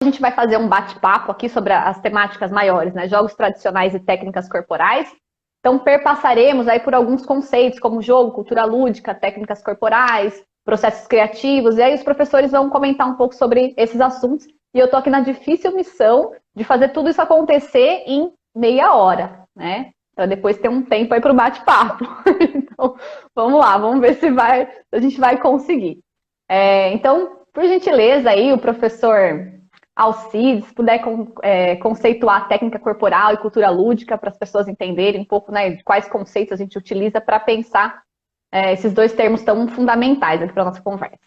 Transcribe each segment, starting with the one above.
A gente vai fazer um bate-papo aqui sobre as temáticas maiores, né? Jogos tradicionais e técnicas corporais. Então, perpassaremos aí por alguns conceitos, como jogo, cultura lúdica, técnicas corporais, processos criativos, e aí os professores vão comentar um pouco sobre esses assuntos. E eu estou aqui na difícil missão de fazer tudo isso acontecer em meia hora, né? Então, depois tem um tempo aí para o bate-papo. Então, vamos lá, vamos ver se a gente vai conseguir. Então, por gentileza aí, o professor Alcides, se puder conceituar técnica corporal e cultura lúdica para as pessoas entenderem um pouco, né, de quais conceitos a gente utiliza para pensar esses dois termos tão fundamentais aqui para a nossa conversa.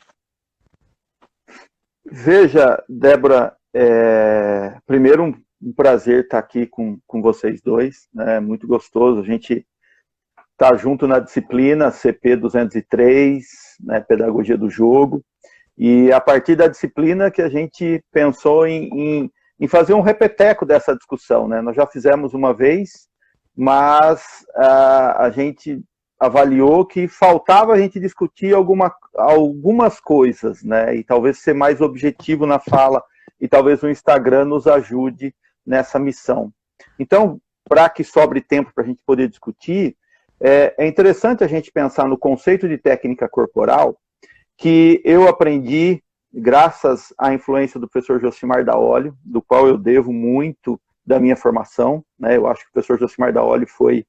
Veja, Débora, primeiro um prazer estar aqui com vocês dois, né, muito gostoso, a gente está junto na disciplina CP 203, né, Pedagogia do Jogo. E a partir da disciplina que a gente pensou em fazer um repeteco dessa discussão, né? Nós já fizemos uma vez, mas a gente avaliou que faltava a gente discutir algumas coisas, né? E talvez ser mais objetivo na fala, e talvez o Instagram nos ajude nessa missão. Então, para que sobre tempo para a gente poder discutir, é interessante a gente pensar no conceito de técnica corporal, que eu aprendi graças à influência do professor Josimar Daolio, do qual eu devo muito da minha formação, né? Eu acho que o professor Josimar Daolio foi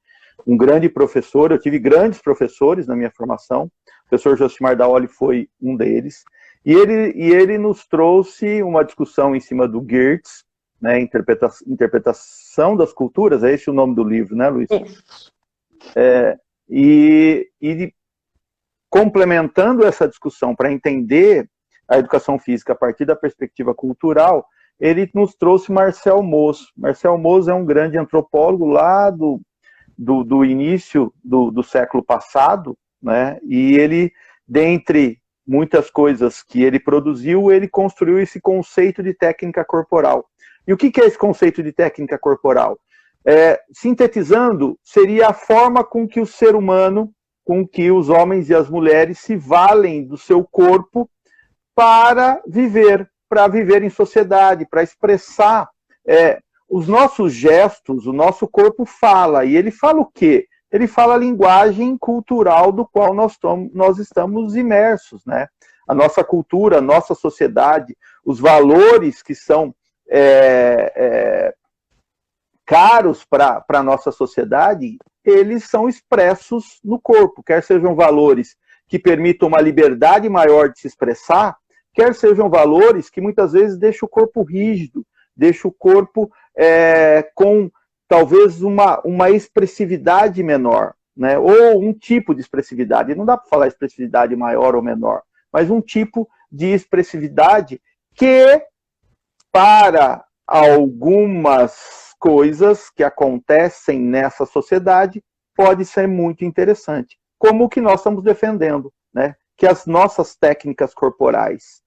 um grande professor, eu tive grandes professores na minha formação, o professor Josimar Daolio foi um deles, e ele nos trouxe uma discussão em cima do Geertz, né? Interpretação das culturas, é esse o nome do livro, né, Luiz? E complementando essa discussão para entender a educação física a partir da perspectiva cultural, ele nos trouxe Marcel Mauss. Marcel Mauss é um grande antropólogo lá do início do século passado, né? E ele, dentre muitas coisas que ele produziu, ele construiu esse conceito de técnica corporal. E o que é esse conceito de técnica corporal? Sintetizando, seria a forma com que o ser humano, com que os homens e as mulheres se valem do seu corpo para viver em sociedade, para expressar os nossos gestos, o nosso corpo fala. E ele fala o quê? Ele fala a linguagem cultural do qual nós estamos imersos, né? A nossa cultura, a nossa sociedade, os valores que são caros para a nossa sociedade, eles são expressos no corpo, quer sejam valores que permitam uma liberdade maior de se expressar, quer sejam valores que muitas vezes deixam o corpo rígido, deixam o corpo com talvez uma expressividade menor, né? Ou um tipo de expressividade, não dá para falar expressividade maior ou menor, mas um tipo de expressividade que, para algumas coisas que acontecem nessa sociedade, pode ser muito interessante. Como o que nós estamos defendendo, né? Que as nossas técnicas corporais,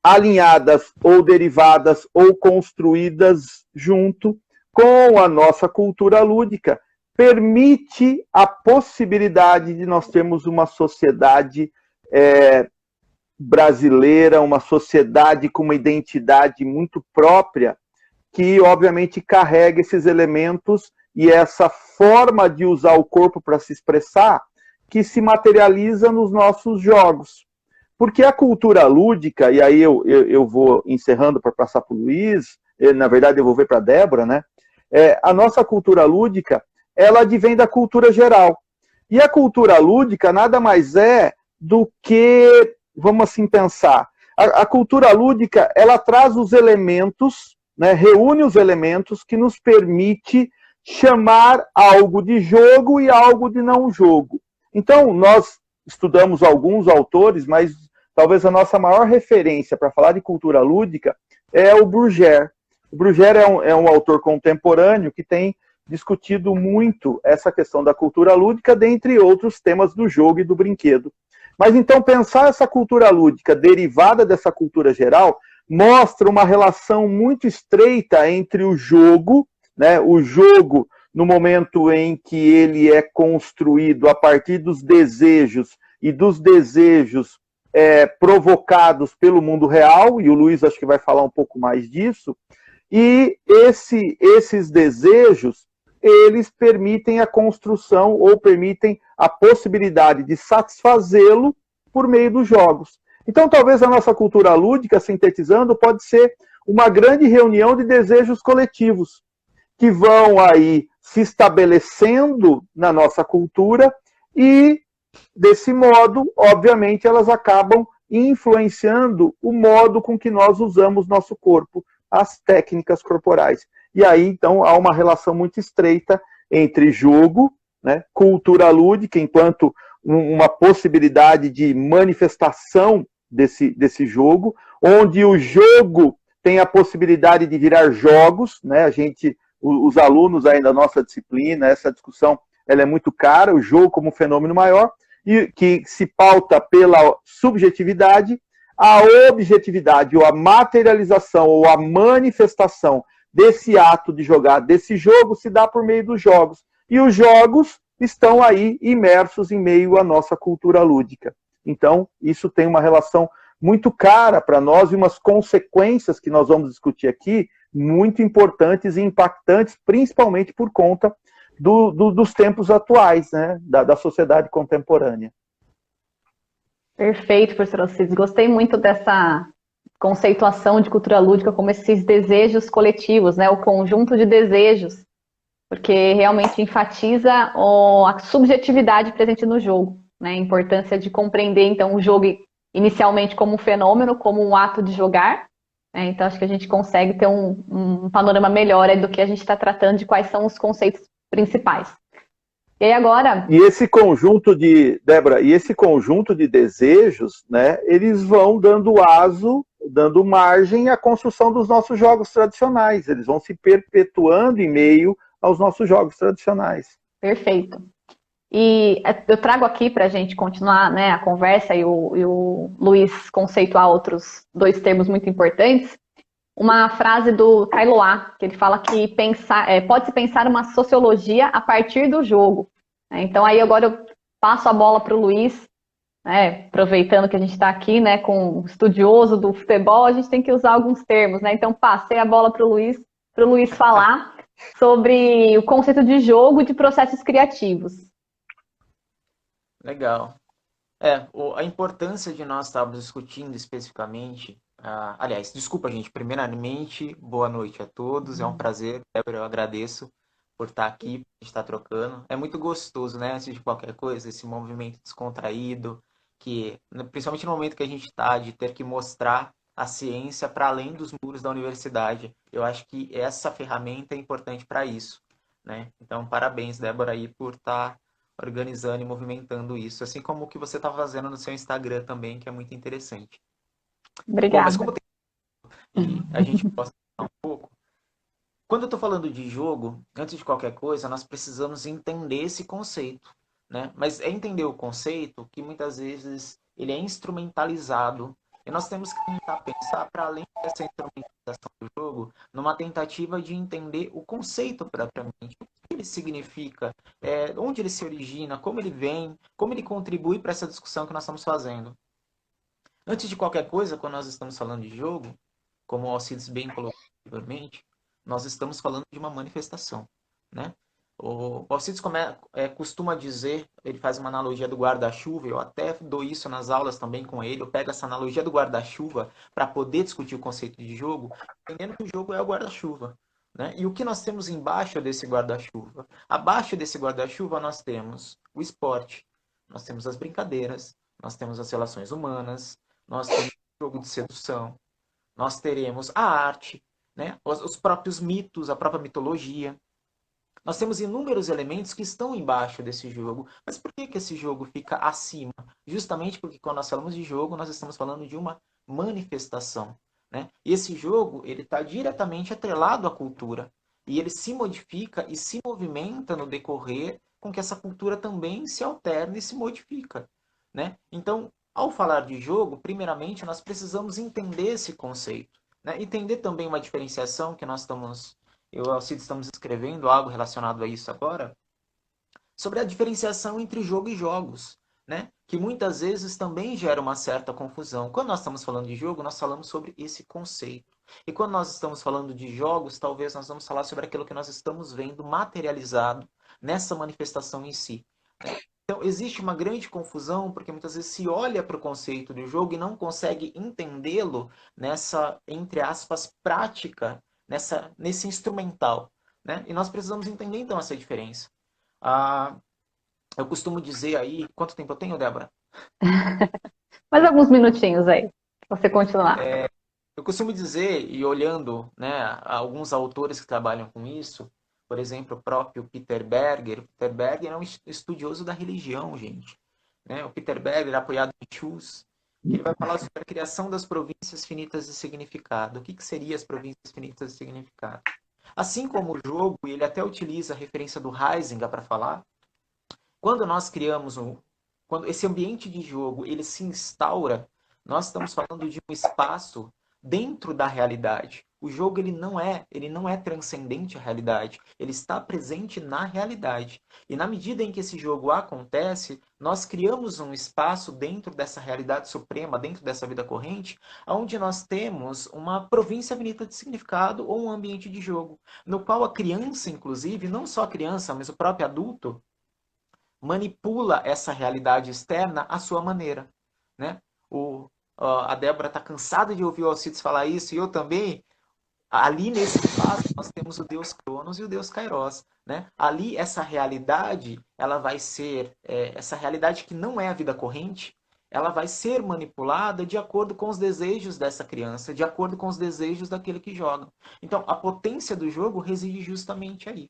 alinhadas ou derivadas ou construídas junto com a nossa cultura lúdica, permite a possibilidade de nós termos uma sociedade brasileira, uma sociedade com uma identidade muito própria, que obviamente carrega esses elementos e essa forma de usar o corpo para se expressar, que se materializa nos nossos jogos. Porque a cultura lúdica, e aí eu vou encerrando para passar para o Luiz, na verdade eu vou ver para a Débora, né? A nossa cultura lúdica, ela advém da cultura geral. E a cultura lúdica nada mais é do que, vamos assim pensar, a cultura lúdica, ela traz os elementos, né, reúne os elementos que nos permite chamar algo de jogo e algo de não jogo. Então, nós estudamos alguns autores, mas talvez a nossa maior referência para falar de cultura lúdica é o Bruguère. O Bruguère é um autor contemporâneo que tem discutido muito essa questão da cultura lúdica, dentre outros temas do jogo e do brinquedo. Mas então pensar essa cultura lúdica derivada dessa cultura geral mostra uma relação muito estreita entre o jogo, né, o jogo no momento em que ele é construído a partir dos desejos, e dos desejos provocados pelo mundo real, e o Luiz acho que vai falar um pouco mais disso, e esses desejos, eles permitem a construção ou permitem a possibilidade de satisfazê-lo por meio dos jogos. Então, talvez a nossa cultura lúdica, sintetizando, pode ser uma grande reunião de desejos coletivos, que vão aí se estabelecendo na nossa cultura e, desse modo, obviamente, elas acabam influenciando o modo com que nós usamos nosso corpo, as técnicas corporais. E aí, então, há uma relação muito estreita entre jogo, né, cultura lúdica, enquanto uma possibilidade de manifestação desse jogo, onde o jogo tem a possibilidade de virar jogos, né? Os alunos aí da nossa disciplina, essa discussão, ela é muito cara, o jogo como fenômeno maior, e que se pauta pela subjetividade, a objetividade, ou a materialização, ou a manifestação desse ato de jogar, desse jogo, se dá por meio dos jogos. E os jogos estão aí imersos em meio à nossa cultura lúdica. Então, isso tem uma relação muito cara para nós e umas consequências que nós vamos discutir aqui, muito importantes e impactantes, principalmente por conta dos tempos atuais, né, da sociedade contemporânea. Perfeito, professor Alcides. Gostei muito dessa conceituação de cultura lúdica como esses desejos coletivos, né, o conjunto de desejos, porque realmente enfatiza a subjetividade presente no jogo, né, a importância de compreender, então, o jogo inicialmente como um fenômeno, como um ato de jogar, né, então acho que a gente consegue ter um panorama melhor aí do que a gente está tratando, de quais são os conceitos principais. E aí agora... E esse conjunto de, Débora, esse conjunto de desejos, né, eles vão dando margem à construção dos nossos jogos tradicionais, eles vão se perpetuando em meio aos nossos jogos tradicionais. Perfeito. E eu trago aqui para a gente continuar, né, a conversa e o Luiz conceituar outros dois termos muito importantes, uma frase do Kailoá, que ele fala que pode-se pensar uma sociologia a partir do jogo. Então aí agora eu passo a bola para o Luiz, né, aproveitando que a gente está aqui, né, com um estudioso do futebol, a gente tem que usar alguns termos, né? Então passei a bola para o Luiz falar sobre o conceito de jogo e de processos criativos. Legal. A importância de nós estarmos discutindo especificamente... aliás, desculpa, gente. Primeiramente, boa noite a todos. É um prazer, Débora, eu agradeço por estar aqui, por estar trocando. É muito gostoso, né? Antes de qualquer coisa, esse movimento descontraído, que, principalmente no momento que a gente está, de ter que mostrar a ciência para além dos muros da universidade. Eu acho que essa ferramenta é importante para isso, né? Então, parabéns, Débora, aí por estar organizando e movimentando isso, assim como o que você está fazendo no seu Instagram também, que é muito interessante. Obrigada. Bom, mas como e a gente possa falar um pouco, quando eu estou falando de jogo, antes de qualquer coisa, nós precisamos entender esse conceito, né? Mas é entender o conceito que muitas vezes ele é instrumentalizado, e nós temos que tentar pensar para além dessa instrumentalização do jogo, numa tentativa de entender o conceito propriamente, o que ele significa, onde ele se origina, como ele vem, como ele contribui para essa discussão que nós estamos fazendo. Antes de qualquer coisa, quando nós estamos falando de jogo, como o Alcides bem colocou anteriormente, nós estamos falando de uma manifestação, né? O Alcides costuma dizer, ele faz uma analogia do guarda-chuva, eu até dou isso nas aulas também com ele, eu pego essa analogia do guarda-chuva para poder discutir o conceito de jogo, entendendo que o jogo é o guarda-chuva, né? E o que nós temos embaixo desse guarda-chuva? Abaixo desse guarda-chuva nós temos o esporte, nós temos as brincadeiras, nós temos as relações humanas, nós temos o jogo de sedução, nós teremos a arte, né? Os próprios mitos, a própria mitologia. Nós temos inúmeros elementos que estão embaixo desse jogo. Mas por que esse jogo fica acima? Justamente porque quando nós falamos de jogo, nós estamos falando de uma manifestação, né? E esse jogo, ele está diretamente atrelado à cultura. E ele se modifica e se movimenta no decorrer com que essa cultura também se alterna e se modifica, né? Então, ao falar de jogo, primeiramente, nós precisamos entender esse conceito, né? Entender também uma diferenciação que eu e o Alcides estamos escrevendo algo relacionado a isso agora, sobre a diferenciação entre jogo e jogos, né? Que muitas vezes também gera uma certa confusão. Quando nós estamos falando de jogo, nós falamos sobre esse conceito. E quando nós estamos falando de jogos, talvez nós vamos falar sobre aquilo que nós estamos vendo materializado nessa manifestação em si, né? Então, existe uma grande confusão, porque muitas vezes se olha para o conceito do jogo e não consegue entendê-lo nessa, entre aspas, prática, nesse instrumental, né? E nós precisamos entender, então, essa diferença. Eu costumo dizer aí... Quanto tempo eu tenho, Débora? Mais alguns minutinhos aí, pra você continuar. Eu costumo dizer, e olhando, né, alguns autores que trabalham com isso, por exemplo, o próprio Peter Berger. O Peter Berger é um estudioso da religião, gente, né? O Peter Berger, apoiado em Schultz, que ele vai falar sobre a criação das províncias finitas de significado. O que seriam as províncias finitas de significado? Assim como o jogo, e ele até utiliza a referência do Heisinger para falar, quando nós criamos quando esse ambiente de jogo ele se instaura, nós estamos falando de um espaço dentro da realidade. O jogo ele não é transcendente à realidade, ele está presente na realidade. E na medida em que esse jogo acontece, nós criamos um espaço dentro dessa realidade suprema, dentro dessa vida corrente, onde nós temos uma província finita de significado ou um ambiente de jogo, no qual a criança, inclusive, não só a criança, mas o próprio adulto, manipula essa realidade externa à sua maneira, né? A Débora está cansada de ouvir o Alcides falar isso, e eu também. Ali nesse espaço nós temos o Deus Cronos e o Deus Kairos, né? Ali essa realidade, ela vai ser, essa realidade que não é a vida corrente, ela vai ser manipulada de acordo com os desejos dessa criança, de acordo com os desejos daquele que joga. Então, a potência do jogo reside justamente aí.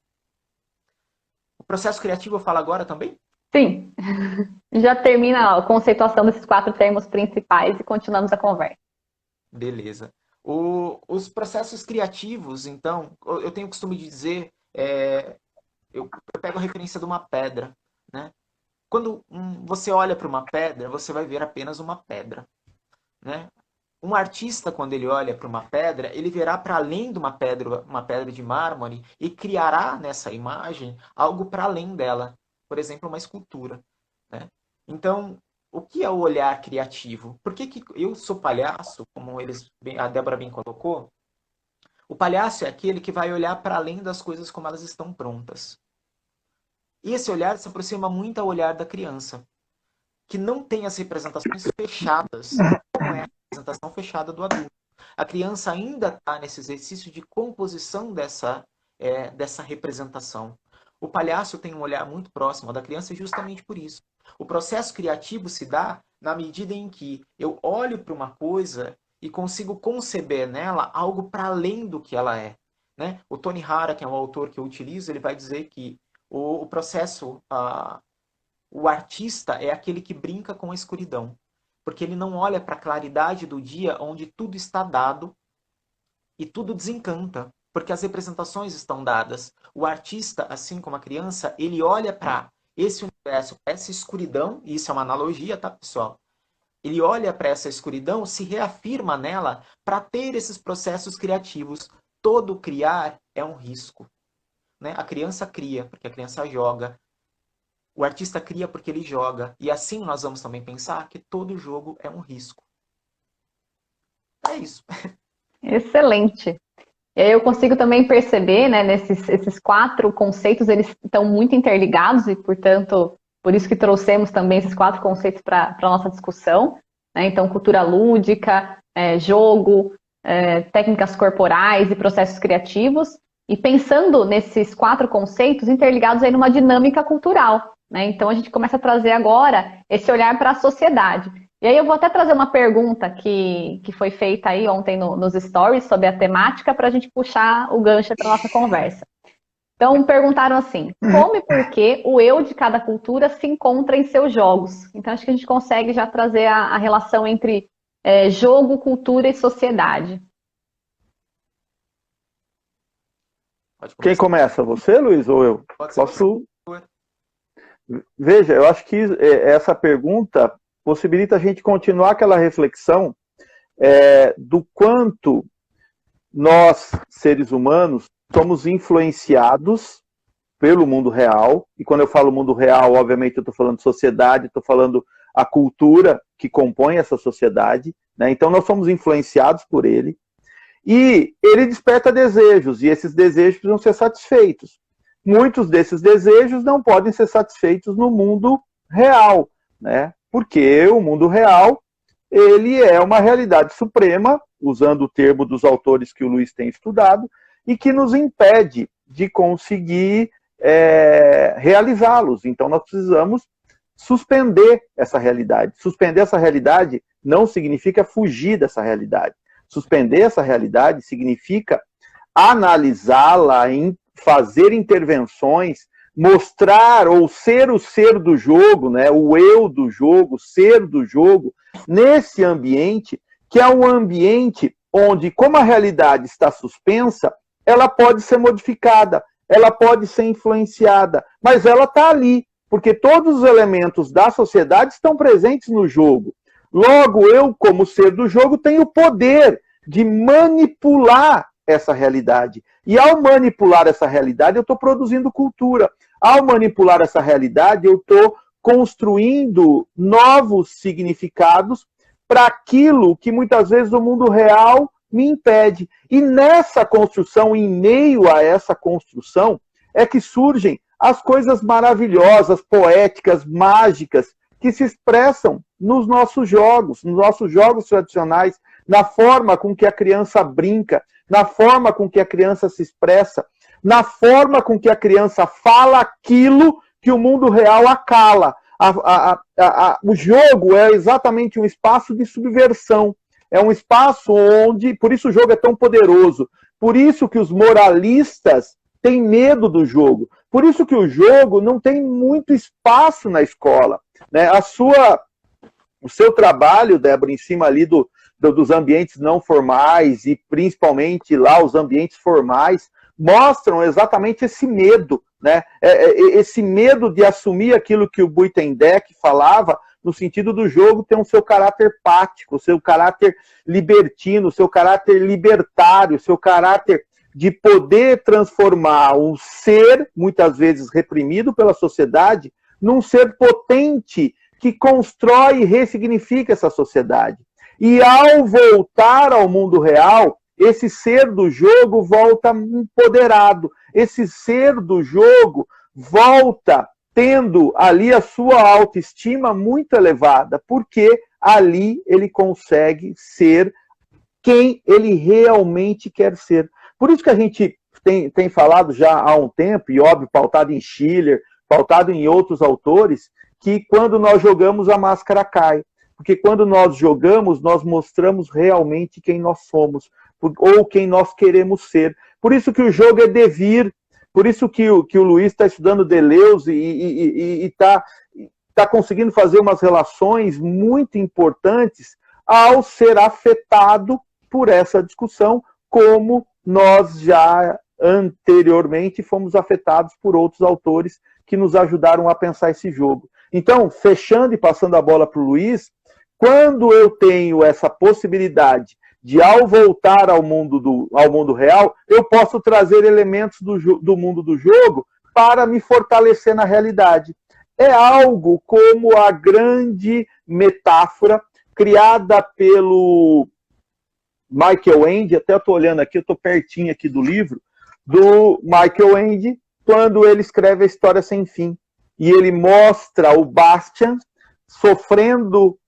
O processo criativo eu falo agora também? Sim. Já termina a conceituação desses 4 termos principais e continuamos a conversa. Beleza. Os processos criativos, então, eu tenho o costume de dizer, eu pego a referência de uma pedra, né? Quando você olha para uma pedra, você vai ver apenas uma pedra, né? Um artista, quando ele olha para uma pedra, ele verá para além de uma pedra de mármore e criará nessa imagem algo para além dela. Por exemplo, uma escultura, né? Então, o que é o olhar criativo? Por que eu sou palhaço, como a Débora bem colocou? O palhaço é aquele que vai olhar para além das coisas como elas estão prontas. E esse olhar se aproxima muito ao olhar da criança, que não tem as representações fechadas, como é a representação fechada do adulto. A criança ainda está nesse exercício de composição dessa representação. O palhaço tem um olhar muito próximo ao da criança justamente por isso. O processo criativo se dá na medida em que eu olho para uma coisa e consigo conceber nela algo para além do que ela é, né? O Tony Hara, que é um autor que eu utilizo, ele vai dizer que o processo, o artista é aquele que brinca com a escuridão, porque ele não olha para a claridade do dia onde tudo está dado e tudo desencanta, porque as representações estão dadas. O artista, assim como a criança, ele olha para esse universo, essa escuridão, e isso é uma analogia, tá, pessoal? Ele olha para essa escuridão, se reafirma nela para ter esses processos criativos. Todo criar é um risco, né? A criança cria porque a criança joga. O artista cria porque ele joga. E assim nós vamos também pensar que todo jogo é um risco. É isso. Excelente. E aí eu consigo também perceber, né, esses 4 conceitos, eles estão muito interligados e, portanto, por isso que trouxemos também esses 4 conceitos para a nossa discussão, né? Então, cultura lúdica, jogo, técnicas corporais e processos criativos. E pensando nesses 4 conceitos interligados aí numa dinâmica cultural, né? Então, a gente começa a trazer agora esse olhar para a sociedade. E aí eu vou até trazer uma pergunta que foi feita aí ontem nos stories sobre a temática para a gente puxar o gancho para a nossa conversa. Então perguntaram assim, como e por que o eu de cada cultura se encontra em seus jogos? Então acho que a gente consegue já trazer a relação entre jogo, cultura e sociedade. Quem começa? Você, Luiz, ou eu? Posso? Veja, eu acho que essa pergunta possibilita a gente continuar aquela reflexão do quanto nós, seres humanos, somos influenciados pelo mundo real, e quando eu falo mundo real, obviamente eu estou falando sociedade, estou falando a cultura que compõe essa sociedade, né? Então nós somos influenciados por ele, e ele desperta desejos, e esses desejos precisam ser satisfeitos. Muitos desses desejos não podem ser satisfeitos no mundo real, né? Porque o mundo real, ele é uma realidade suprema, usando o termo dos autores que o Luiz tem estudado, e que nos impede de conseguir realizá-los. Então nós precisamos suspender essa realidade. Suspender essa realidade não significa fugir dessa realidade. Suspender essa realidade significa analisá-la, fazer intervenções, mostrar ou ser o ser do jogo, né, o eu do jogo, ser do jogo, nesse ambiente, que é um ambiente onde, como a realidade está suspensa, ela pode ser modificada, ela pode ser influenciada, mas ela está ali, porque todos os elementos da sociedade estão presentes no jogo. Logo, eu, como ser do jogo, tenho o poder de manipular essa realidade. E ao manipular essa realidade, eu estou produzindo cultura. Ao manipular essa realidade, eu estou construindo novos significados para aquilo que muitas vezes o mundo real me impede. E nessa construção, em meio a essa construção, é que surgem as coisas maravilhosas, poéticas, mágicas, que se expressam nos nossos jogos tradicionais, na forma com que a criança brinca, na forma com que a criança se expressa, na forma com que a criança fala aquilo que o mundo real acala. O jogo é exatamente um espaço de subversão. É um espaço onde... Por isso o jogo é tão poderoso. Por isso que os moralistas têm medo do jogo. Por isso que o jogo não tem muito espaço na escola, né? O seu trabalho, Débora, em cima ali dos ambientes não formais e principalmente lá os ambientes formais, mostram exatamente esse medo, né? Esse medo de assumir aquilo que o Buitendek falava, no sentido do jogo ter o seu caráter pático, o seu caráter libertino, o seu caráter libertário, o seu caráter de poder transformar um ser, muitas vezes reprimido pela sociedade, num ser potente que constrói e ressignifica essa sociedade. E ao voltar ao mundo real, esse ser do jogo volta empoderado, esse ser do jogo volta tendo ali a sua autoestima muito elevada, porque ali ele consegue ser quem ele realmente quer ser. Por isso que a gente tem falado já há um tempo, e óbvio, pautado em Schiller, pautado em outros autores, que quando nós jogamos a máscara cai. Porque quando nós jogamos, nós mostramos realmente quem nós somos, ou quem nós queremos ser. Por isso que o jogo é devir. Por isso que o Luiz está estudando Deleuze e está conseguindo fazer umas relações muito importantes ao ser afetado por essa discussão, como nós já anteriormente fomos afetados por outros autores que nos ajudaram a pensar esse jogo. Então, fechando e passando a bola para o Luiz, quando eu tenho essa possibilidade de, ao voltar ao mundo real, eu posso trazer elementos do mundo do jogo para me fortalecer na realidade. É algo como a grande metáfora criada pelo Michael Ende, até estou olhando aqui, eu estou pertinho aqui do livro, do Michael Ende, quando ele escreve A História Sem Fim. E ele mostra o Bastian sofrendo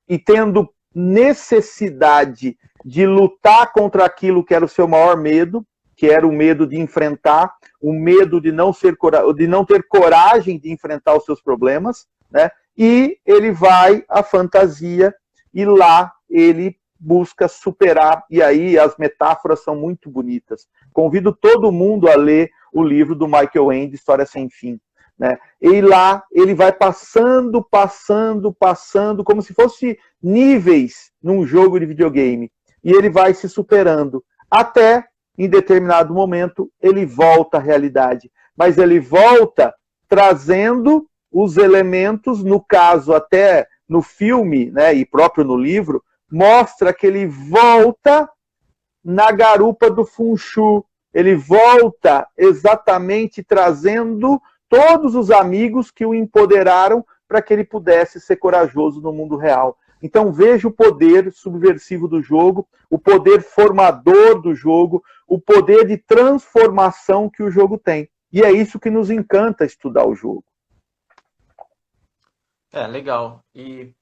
e tendo necessidade de lutar contra aquilo que era o seu maior medo, que era o medo de enfrentar, o medo de não ter coragem de enfrentar os seus problemas, né? E ele vai à fantasia e lá ele busca superar, e aí as metáforas são muito bonitas. Convido todo mundo a ler o livro do Michael Ende, História Sem Fim, né? E lá ele vai passando, como se fosse níveis num jogo de videogame. E ele vai se superando, até, em determinado momento, ele volta à realidade. Mas ele volta trazendo os elementos, no caso até no filme, né, e próprio no livro, mostra que ele volta na garupa do Funchu, ele volta exatamente trazendo todos os amigos que o empoderaram para que ele pudesse ser corajoso no mundo real. Então veja o poder subversivo do jogo, o poder formador do jogo, o poder de transformação que o jogo tem. E é isso que nos encanta estudar o jogo. Legal. E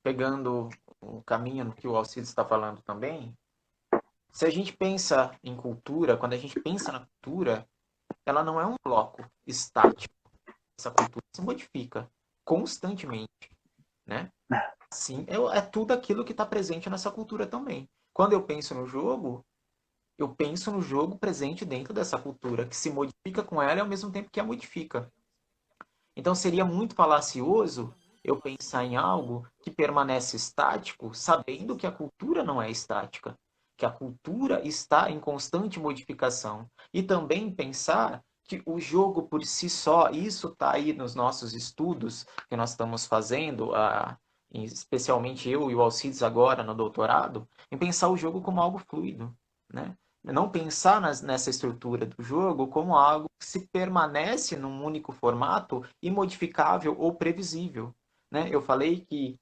pegando o caminho que o Alcides está falando também, se a gente pensa em cultura, quando a gente pensa na cultura, ela não é um bloco estático. Essa cultura se modifica constantemente, né? Sim, é tudo aquilo que está presente nessa cultura também. Quando eu penso no jogo presente dentro dessa cultura, que se modifica com ela e ao mesmo tempo que a modifica. Então seria muito falacioso eu pensar em algo que permanece estático, sabendo que a cultura não é estática, que a cultura está em constante modificação. E também pensar que o jogo por si só, isso está aí nos nossos estudos que nós estamos fazendo, especialmente eu e o Alcides agora no doutorado, em pensar o jogo como algo fluido, né? Não pensar nessa estrutura do jogo como algo que se permanece num único formato, imodificável ou previsível, né? Eu falei que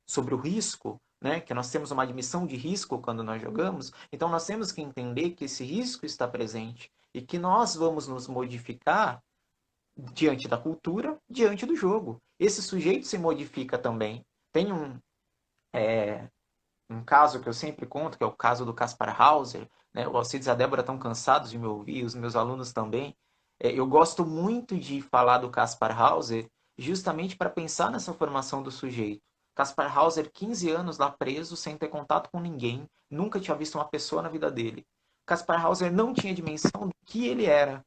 sobre o risco, né, que nós temos uma admissão de risco quando nós jogamos, então nós temos que entender que esse risco está presente e que nós vamos nos modificar diante da cultura, diante do jogo. Esse sujeito se modifica também. Tem um caso que eu sempre conto, que é o caso do Kaspar Hauser, né? O Alcides e a Débora estão cansados de me ouvir, os meus alunos também. Eu gosto muito de falar do Kaspar Hauser justamente para pensar nessa formação do sujeito. Kaspar Hauser, 15 anos lá preso, sem ter contato com ninguém, nunca tinha visto uma pessoa na vida dele. Kaspar Hauser não tinha dimensão do que ele era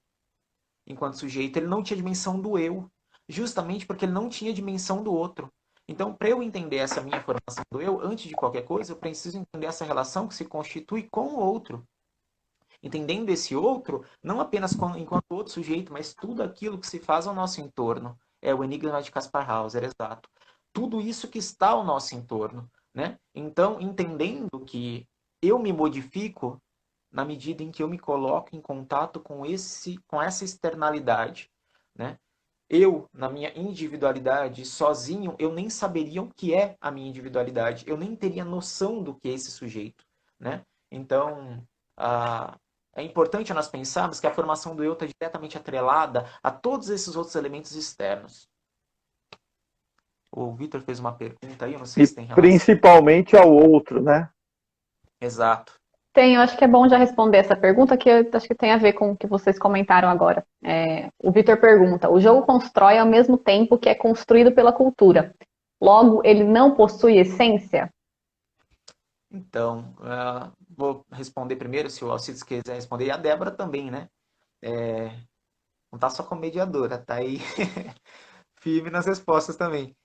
enquanto sujeito, ele não tinha dimensão do eu, justamente porque ele não tinha dimensão do outro. Então, para eu entender essa minha formação do eu, antes de qualquer coisa, eu preciso entender essa relação que se constitui com o outro. Entendendo esse outro, não apenas enquanto outro sujeito, mas tudo aquilo que se faz ao nosso entorno. É o enigma de Kaspar Hauser, exato. Tudo isso que está ao nosso entorno, né? Então, entendendo que eu me modifico na medida em que eu me coloco em contato com essa externalidade, né? Eu, na minha individualidade, sozinho, eu nem saberia o que é a minha individualidade. Eu nem teria noção do que é esse sujeito, né? Então, é importante nós pensarmos que a formação do eu está diretamente atrelada a todos esses outros elementos externos. O Vitor fez uma pergunta aí, eu não sei se tem relação. Principalmente ao outro, né? Exato. Eu acho que é bom já responder essa pergunta, que eu acho que tem a ver com o que vocês comentaram agora. O Vitor pergunta: o jogo constrói ao mesmo tempo que é construído pela cultura. Logo, ele não possui essência? Então, vou responder primeiro, se o Alcides quiser responder, e a Débora também, né? Não tá só como mediadora, tá aí firme nas respostas também.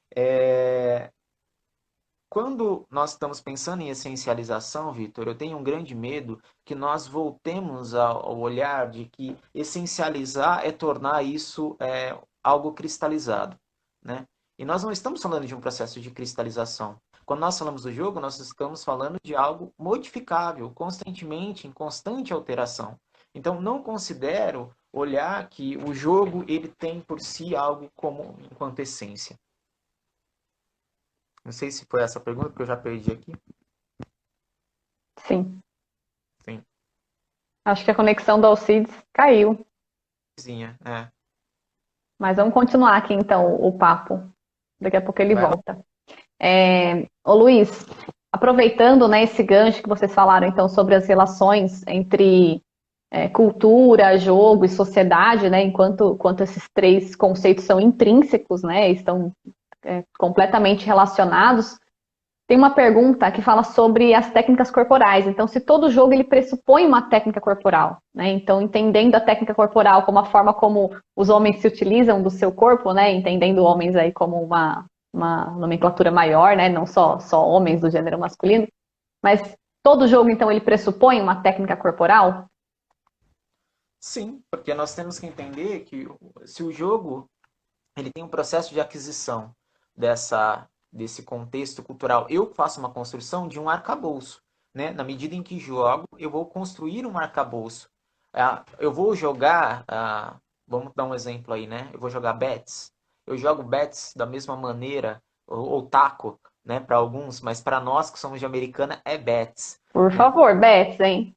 Quando nós estamos pensando em essencialização, Vitor, eu tenho um grande medo que nós voltemos ao olhar de que essencializar é tornar isso algo cristalizado, né? E nós não estamos falando de um processo de cristalização. Quando nós falamos do jogo, nós estamos falando de algo modificável, constantemente, em constante alteração. Então, não considero olhar que o jogo ele tem por si algo como enquanto essência. Não sei se foi essa a pergunta, porque eu já perdi aqui. Sim. Sim. Acho que a conexão do Alcides caiu. Mas vamos continuar aqui, então, o papo. Daqui a pouco ele volta. Ô Luiz, aproveitando, né, esse gancho que vocês falaram, então, sobre as relações entre cultura, jogo e sociedade, né, enquanto esses três conceitos são intrínsecos, né, estão completamente relacionados. Tem uma pergunta que fala sobre as técnicas corporais. Então, se todo jogo ele pressupõe uma técnica corporal, né? Então, entendendo a técnica corporal como a forma como os homens se utilizam do seu corpo, né? Entendendo homens aí como uma nomenclatura maior, né? Não só homens do gênero masculino. Mas todo jogo, então, ele pressupõe uma técnica corporal? Sim, porque nós temos que entender que se o jogo ele tem um processo de aquisição desse contexto cultural. Eu faço uma construção de um arcabouço, né? Na medida em que jogo, eu vou construir um arcabouço. Eu vou jogar, vamos dar um exemplo aí, né? Eu vou jogar bets. Eu jogo bets da mesma maneira, ou taco, né, para alguns, mas para nós que somos de Americana é bets, Por né? favor, Bets, hein?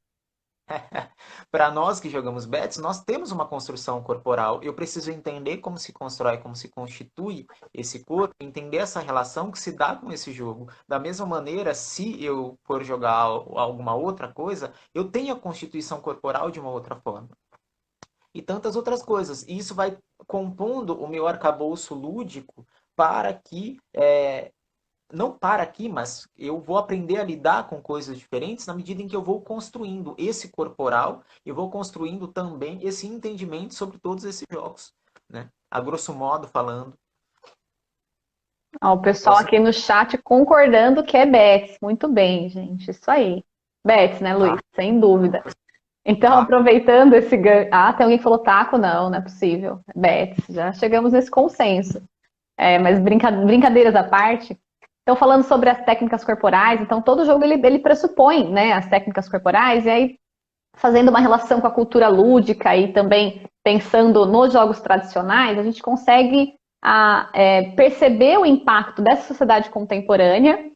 Para nós que jogamos bets, nós temos uma construção corporal. Eu preciso entender como se constrói, como se constitui esse corpo, entender essa relação que se dá com esse jogo. Da mesma maneira, se eu for jogar alguma outra coisa, eu tenho a constituição corporal de uma outra forma. E tantas outras coisas. E isso vai compondo o meu arcabouço lúdico para que não para aqui, mas eu vou aprender a lidar com coisas diferentes na medida em que eu vou construindo esse corporal e vou construindo também esse entendimento sobre todos esses jogos, né? A grosso modo falando. Ó, o pessoal aqui no chat concordando que é Bets. Muito bem, gente. Isso aí. Bets, né, Luiz? Sem dúvida. Então, aproveitando esse ganho. Ah, tem alguém que falou taco? Não, não é possível. Bets. Já chegamos nesse consenso. Mas brincadeiras à parte. Então, falando sobre as técnicas corporais, então todo jogo ele pressupõe, né, as técnicas corporais, e aí fazendo uma relação com a cultura lúdica e também pensando nos jogos tradicionais, a gente consegue perceber o impacto dessa sociedade contemporânea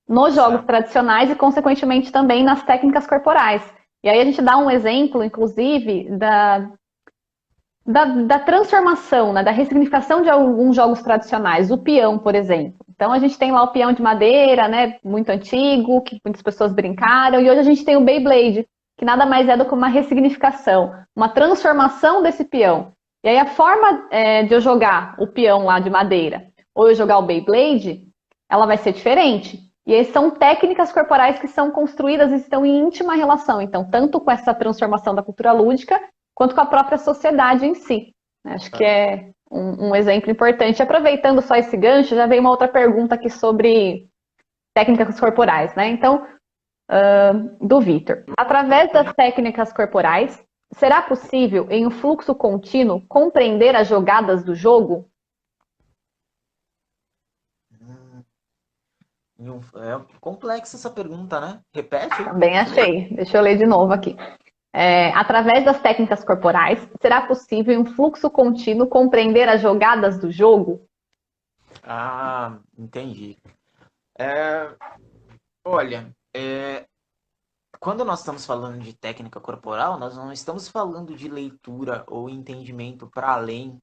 nos jogos tradicionais e, consequentemente, também nas técnicas corporais. E aí a gente dá um exemplo, inclusive, da transformação, né, da ressignificação de alguns jogos tradicionais, o peão, por exemplo. Então a gente tem lá o peão de madeira, né, muito antigo, que muitas pessoas brincaram, e hoje a gente tem o Beyblade, que nada mais é do que uma ressignificação, uma transformação desse peão. E aí a forma de eu jogar o peão lá de madeira, ou eu jogar o Beyblade, ela vai ser diferente. E aí são técnicas corporais que são construídas e estão em íntima relação, então, tanto com essa transformação da cultura lúdica, quanto com a própria sociedade em si. Acho que é um exemplo importante. Aproveitando só esse gancho, já veio uma outra pergunta aqui sobre técnicas corporais, né? Então, do Vitor. Através das técnicas corporais, será possível, em um fluxo contínuo, compreender as jogadas do jogo? É complexa essa pergunta, né? Repete. Também achei. Deixa eu ler de novo aqui. Através das técnicas corporais, será possível, em um fluxo contínuo, compreender as jogadas do jogo? Ah, entendi. Olha, quando nós estamos falando de técnica corporal, nós não estamos falando de leitura ou entendimento para além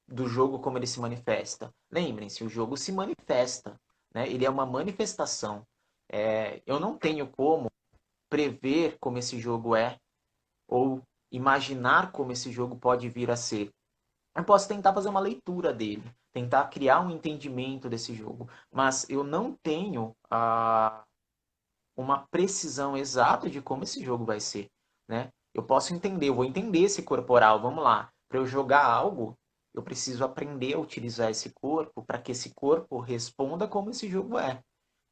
do jogo como ele se manifesta. Lembrem-se, o jogo se manifesta, né? Ele é uma manifestação. Eu não tenho como prever como esse jogo é ou imaginar como esse jogo pode vir a ser. Eu posso tentar fazer uma leitura dele, tentar criar um entendimento desse jogo, mas eu não tenho uma precisão exata de como esse jogo vai ser, né? Eu posso entender, eu vou entender esse corporal, vamos lá. Para eu jogar algo, eu preciso aprender a utilizar esse corpo para que esse corpo responda como esse jogo é,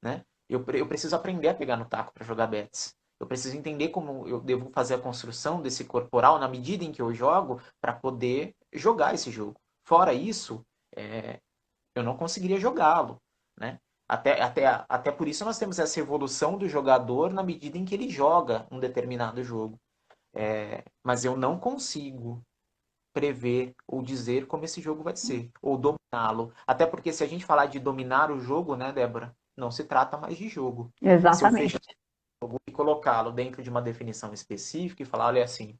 né? Eu preciso aprender a pegar no taco para jogar bets. Eu preciso entender como eu devo fazer a construção desse corporal na medida em que eu jogo para poder jogar esse jogo. Fora isso, eu não conseguiria jogá-lo, né? Até por isso nós temos essa evolução do jogador na medida em que ele joga um determinado jogo. Mas eu não consigo prever ou dizer como esse jogo vai ser, ou dominá-lo. Até porque se a gente falar de dominar o jogo, né, Débora, não se trata mais de jogo. Exatamente. Se eu fechar o jogo e colocá-lo dentro de uma definição específica e falar, olha assim,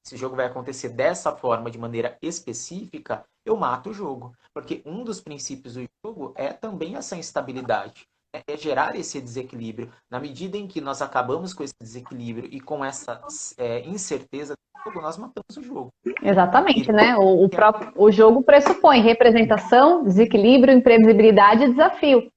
esse jogo vai acontecer dessa forma, de maneira específica, eu mato o jogo. Porque um dos princípios do jogo é também essa instabilidade. É gerar esse desequilíbrio. Na medida em que nós acabamos com esse desequilíbrio e com essa incerteza do jogo, nós matamos o jogo. Exatamente, né? O jogo pressupõe representação, desequilíbrio, imprevisibilidade e desafio.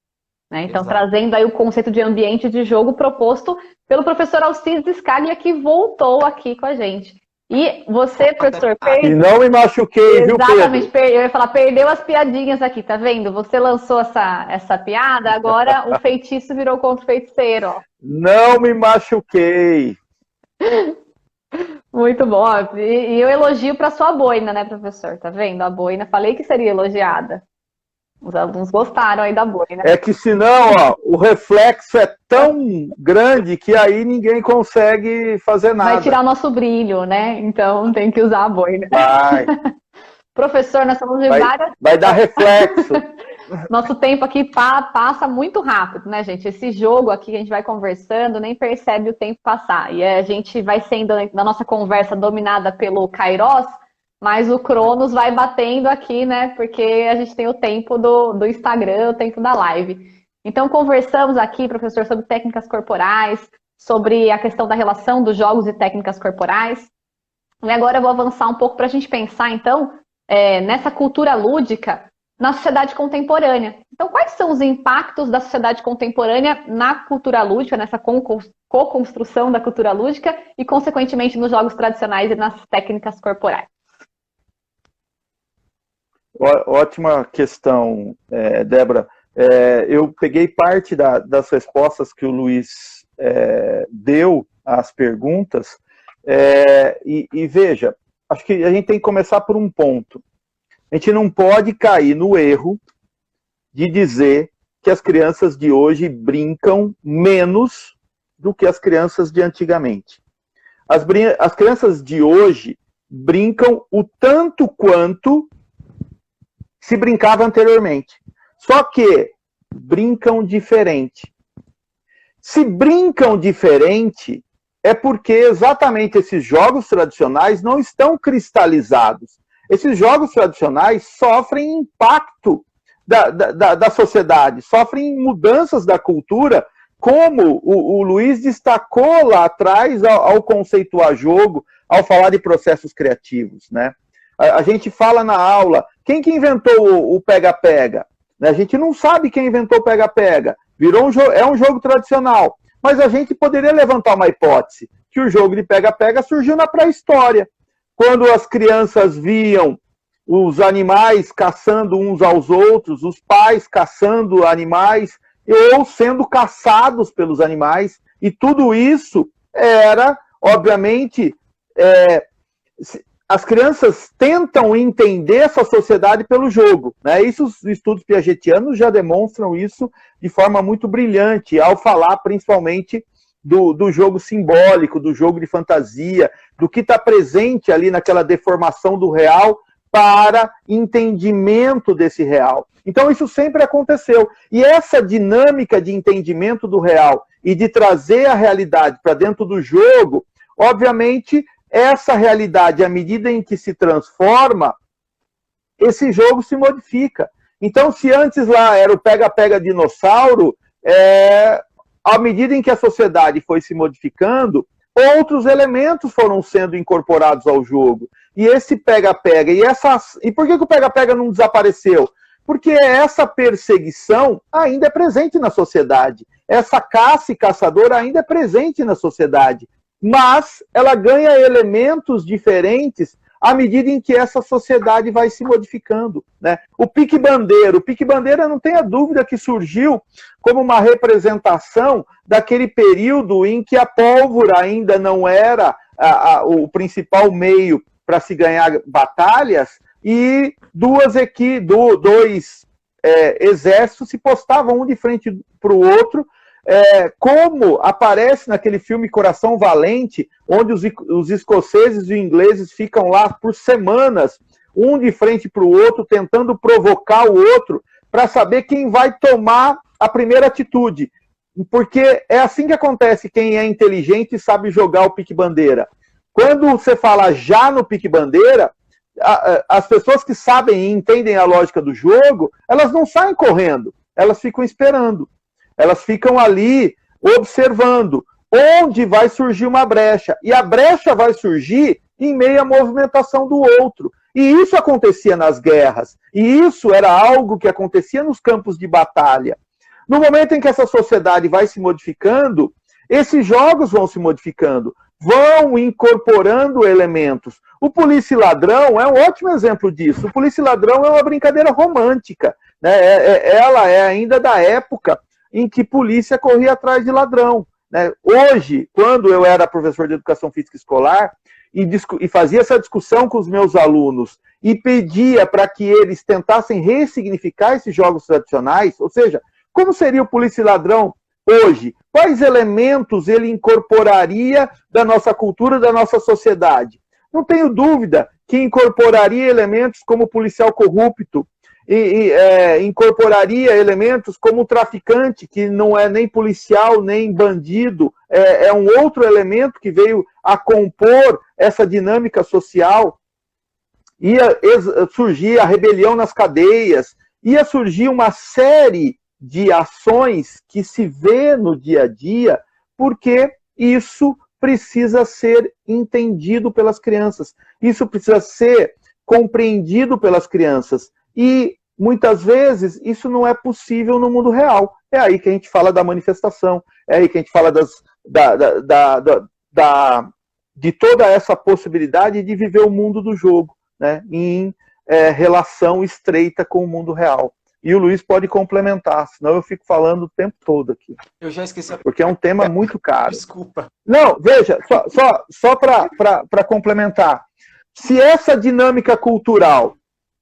Né? Então, trazendo aí o conceito de ambiente de jogo proposto pelo professor Alcides Scaglia, que voltou aqui com a gente. E você, professor, E não me machuquei, viu, Pedro? Exatamente, eu ia falar, perdeu as piadinhas aqui, tá vendo? Você lançou essa piada, agora o feitiço virou contra o feiticeiro, ó. Não me machuquei. Muito bom. E eu elogio para sua boina, né, professor? Tá vendo? A boina, falei que seria elogiada. Os alunos gostaram aí da boi, né? É que senão, ó, o reflexo é tão grande que aí ninguém consegue fazer nada. Vai tirar o nosso brilho, né? Então tem que usar a boi, né? Vai. Professor, nós estamos de várias... Vai dar reflexo. Nosso tempo aqui passa muito rápido, né, gente? Esse jogo aqui que a gente vai conversando, nem percebe o tempo passar. E a gente vai sendo, na nossa conversa, dominada pelo Kairos, mas o Cronos vai batendo aqui, né? Porque a gente tem o tempo do Instagram, o tempo da live. Então, conversamos aqui, professor, sobre técnicas corporais, sobre a questão da relação dos jogos e técnicas corporais. E agora eu vou avançar um pouco para a gente pensar, então, nessa cultura lúdica na sociedade contemporânea. Então, quais são os impactos da sociedade contemporânea na cultura lúdica, nessa co-construção da cultura lúdica e, consequentemente, nos jogos tradicionais e nas técnicas corporais? Ótima questão, Débora. Eu peguei parte das respostas que o Luiz deu às perguntas e veja, acho que a gente tem que começar por um ponto. A gente não pode cair no erro de dizer que as crianças de hoje brincam menos do que as crianças de antigamente. As crianças de hoje brincam o tanto quanto se brincava anteriormente. Só que brincam diferente. Se brincam diferente, é porque exatamente esses jogos tradicionais não estão cristalizados. Esses jogos tradicionais sofrem impacto da sociedade, sofrem mudanças da cultura, como o Luiz destacou lá atrás ao conceituar jogo, ao falar de processos criativos, né? A gente fala na aula, quem que inventou o pega-pega? A gente não sabe quem inventou o pega-pega. É um jogo tradicional. Mas a gente poderia levantar uma hipótese, que o jogo de pega-pega surgiu na pré-história, quando as crianças viam os animais caçando uns aos outros, os pais caçando animais, ou sendo caçados pelos animais, e tudo isso era, obviamente, as crianças tentam entender essa sociedade pelo jogo, né? Isso, os estudos piagetianos já demonstram isso de forma muito brilhante, ao falar principalmente do jogo simbólico, do jogo de fantasia, do que está presente ali naquela deformação do real para entendimento desse real. Então isso sempre aconteceu. E essa dinâmica de entendimento do real e de trazer a realidade para dentro do jogo, obviamente, essa realidade, à medida em que se transforma, esse jogo se modifica. Então, se antes lá era o pega-pega dinossauro, à medida em que a sociedade foi se modificando, outros elementos foram sendo incorporados ao jogo. E esse pega-pega, e por que o pega-pega não desapareceu? Porque essa perseguição ainda é presente na sociedade. Essa caça e caçador ainda é presente na sociedade. Mas ela ganha elementos diferentes à medida em que essa sociedade vai se modificando, né? O pique-bandeira não tenha dúvida que surgiu como uma representação daquele período em que a pólvora ainda não era o principal meio para se ganhar batalhas, e dois exércitos se postavam um de frente para o outro, como aparece naquele filme Coração Valente, onde os escoceses e os ingleses ficam lá por semanas, um de frente para o outro, tentando provocar o outro, para saber quem vai tomar a primeira atitude. Porque é assim que acontece quem é inteligente e sabe jogar o pique-bandeira. Quando você fala já no pique-bandeira, as pessoas que sabem e entendem a lógica do jogo, elas não saem correndo, elas ficam esperando. Elas ficam ali observando onde vai surgir uma brecha. E a brecha vai surgir em meio à movimentação do outro. E isso acontecia nas guerras. E isso era algo que acontecia nos campos de batalha. No momento em que essa sociedade vai se modificando, esses jogos vão se modificando, vão incorporando elementos. O polícia e ladrão é um ótimo exemplo disso. O polícia e ladrão é uma brincadeira romântica, né? Ela é ainda da época em que polícia corria atrás de ladrão, né? Hoje, quando eu era professor de educação física escolar, e fazia essa discussão com os meus alunos e pedia para que eles tentassem ressignificar esses jogos tradicionais, ou seja, como seria o Polícia e Ladrão hoje? Quais elementos ele incorporaria da nossa cultura, da nossa sociedade? Não tenho dúvida que incorporaria elementos como o policial corrupto, incorporaria elementos como o traficante, que não é nem policial, nem bandido, é um outro elemento que veio a compor essa dinâmica social. Ia surgir a rebelião nas cadeias, ia surgir uma série de ações que se vê no dia a dia, porque isso precisa ser entendido pelas crianças, isso precisa ser compreendido pelas crianças. E, muitas vezes, isso não é possível no mundo real. É aí que a gente fala da manifestação, é aí que a gente fala de toda essa possibilidade de viver o mundo do jogo, né, em relação estreita com o mundo real. E o Luiz pode complementar, senão eu fico falando o tempo todo aqui. Eu já esqueci. Porque é um tema muito caro. Desculpa. Não, veja, só para complementar. Se essa dinâmica cultural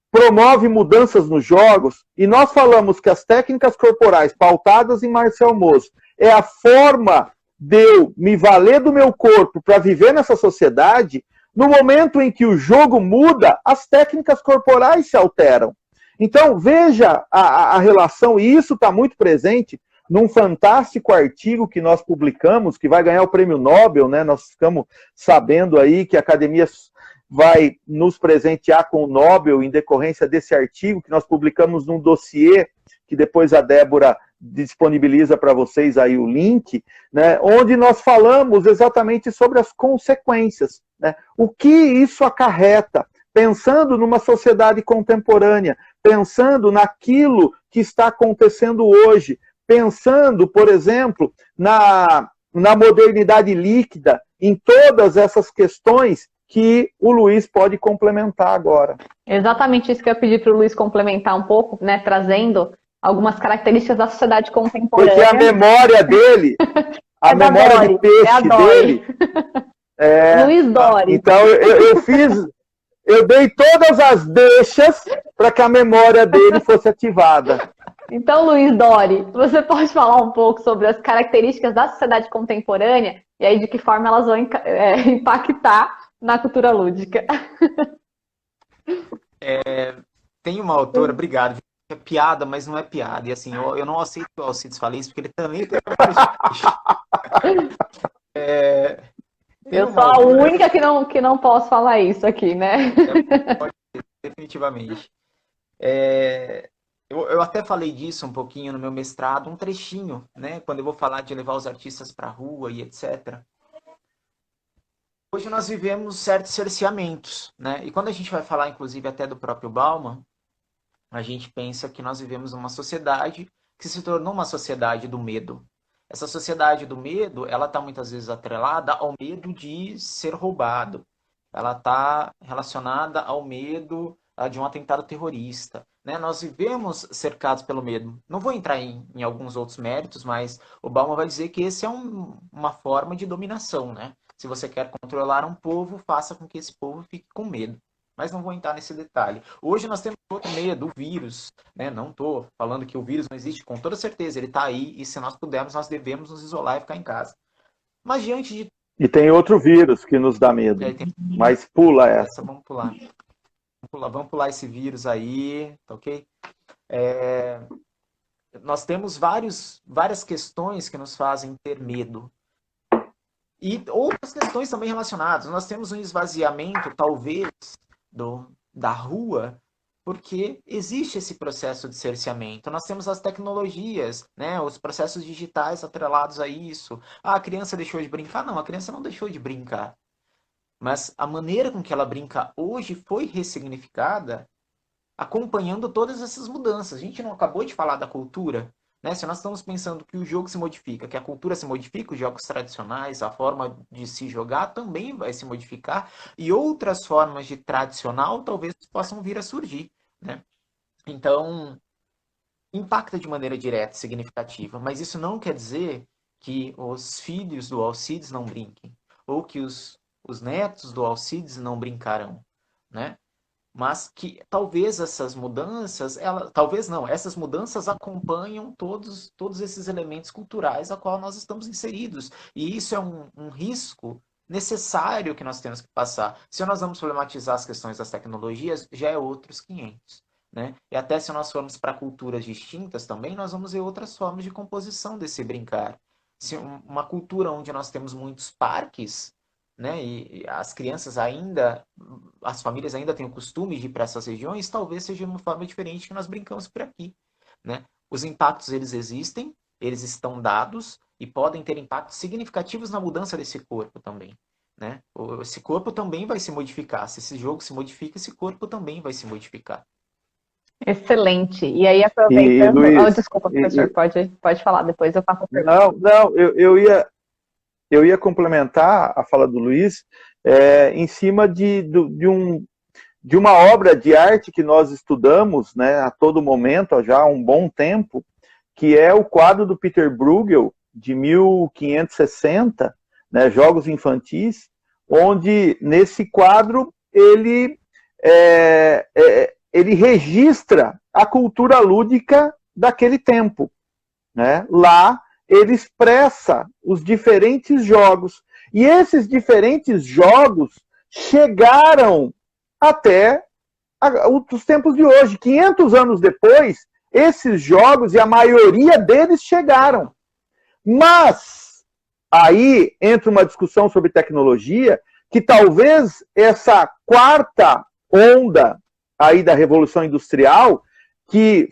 promove mudanças nos jogos, e nós falamos que as técnicas corporais pautadas em Marcel Mauss é a forma de eu me valer do meu corpo para viver nessa sociedade, no momento em que o jogo muda, as técnicas corporais se alteram. Então, veja a relação, e isso está muito presente num fantástico artigo que nós publicamos, que vai ganhar o prêmio Nobel, né? Nós ficamos sabendo aí que a academia vai nos presentear com o Nobel em decorrência desse artigo que nós publicamos num dossiê, que depois a Débora disponibiliza para vocês aí o link, né, onde nós falamos exatamente sobre as consequências, né, o que isso acarreta, pensando numa sociedade contemporânea, pensando naquilo que está acontecendo hoje, pensando, por exemplo, na modernidade líquida, em todas essas questões que o Luiz pode complementar agora. Exatamente isso que eu pedi para o Luiz complementar um pouco, né, trazendo algumas características da sociedade contemporânea. Porque a memória dele, a memória de peixe dele... Luiz Dori. Então eu dei todas as deixas para que a memória dele fosse ativada. Então, Luiz Dori, você pode falar um pouco sobre as características da sociedade contemporânea e aí de que forma elas vão impactar na cultura lúdica? Tem uma autora, obrigado, é piada, mas não é piada. E assim, eu não aceito que o Alcides fale isso, porque ele também tem eu sou a única que não posso falar isso aqui, né? Pode ser, definitivamente. Eu até falei disso um pouquinho no meu mestrado, um trechinho, né? Quando eu vou falar de levar os artistas para a rua e etc. Hoje nós vivemos certos cerceamentos, né? E quando a gente vai falar, inclusive, até do próprio Bauman, a gente pensa que nós vivemos numa sociedade que se tornou uma sociedade do medo. Essa sociedade do medo, ela está muitas vezes atrelada ao medo de ser roubado. Ela está relacionada ao medo de um atentado terrorista. Né? Nós vivemos cercados pelo medo. Não vou entrar em alguns outros méritos, mas o Bauman vai dizer que esse é uma forma de dominação. Né? Se você quer controlar um povo, faça com que esse povo fique com medo. Mas não vou entrar nesse detalhe. Hoje nós temos outro medo, o vírus. Né? Não estou falando que o vírus não existe, com toda certeza. Ele está aí e se nós pudermos, nós devemos nos isolar e ficar em casa. Mas diante de... E tem outro vírus que nos dá medo. Mas pula essa. Vamos pular. Vamos pular esse vírus aí, tá ok? Nós temos várias questões que nos fazem ter medo. E outras questões também relacionadas. Nós temos um esvaziamento, talvez, da rua, porque existe esse processo de cerceamento. Nós temos as tecnologias, né? Os processos digitais atrelados a isso. A criança deixou de brincar? Não, a criança não deixou de brincar. Mas a maneira com que ela brinca hoje foi ressignificada acompanhando todas essas mudanças. A gente não acabou de falar da cultura, né? Se nós estamos pensando que o jogo se modifica, que a cultura se modifica, os jogos tradicionais, a forma de se jogar também vai se modificar e outras formas de tradicional talvez possam vir a surgir, né? Então, impacta de maneira direta, significativa, mas isso não quer dizer que os filhos do Alcides não brinquem, ou que os os netos do Alcides não brincarão, né? Mas que talvez essas mudanças, talvez não, essas mudanças acompanham todos esses elementos culturais a qual nós estamos inseridos. E isso é um risco necessário que nós temos que passar. Se nós vamos problematizar as questões das tecnologias, já é outros 500. Né? E até se nós formos para culturas distintas também, nós vamos ver outras formas de composição desse brincar. Se uma cultura onde nós temos muitos parques, né, e as crianças ainda, as famílias ainda têm o costume de ir para essas regiões, talvez seja uma forma diferente que nós brincamos por aqui. Né? Os impactos, eles existem, eles estão dados e podem ter impactos significativos na mudança desse corpo também. Né? Esse corpo também vai se modificar. Se esse jogo se modifica, esse corpo também vai se modificar. Excelente. E aí, aproveitando... Luiz, desculpa, professor, pode falar, depois eu faço a pergunta. Não, eu ia complementar a fala do Luiz em cima de uma obra de arte que nós estudamos, né, a todo momento, já há um bom tempo, que é o quadro do Peter Bruegel, de 1560, né, Jogos Infantis, onde, nesse quadro, ele registra a cultura lúdica daquele tempo. Né? Lá, ele expressa os diferentes jogos. E esses diferentes jogos chegaram até os tempos de hoje. 500 anos depois, esses jogos, e a maioria deles chegaram. Mas, aí entra uma discussão sobre tecnologia, que talvez essa quarta onda aí da Revolução Industrial, que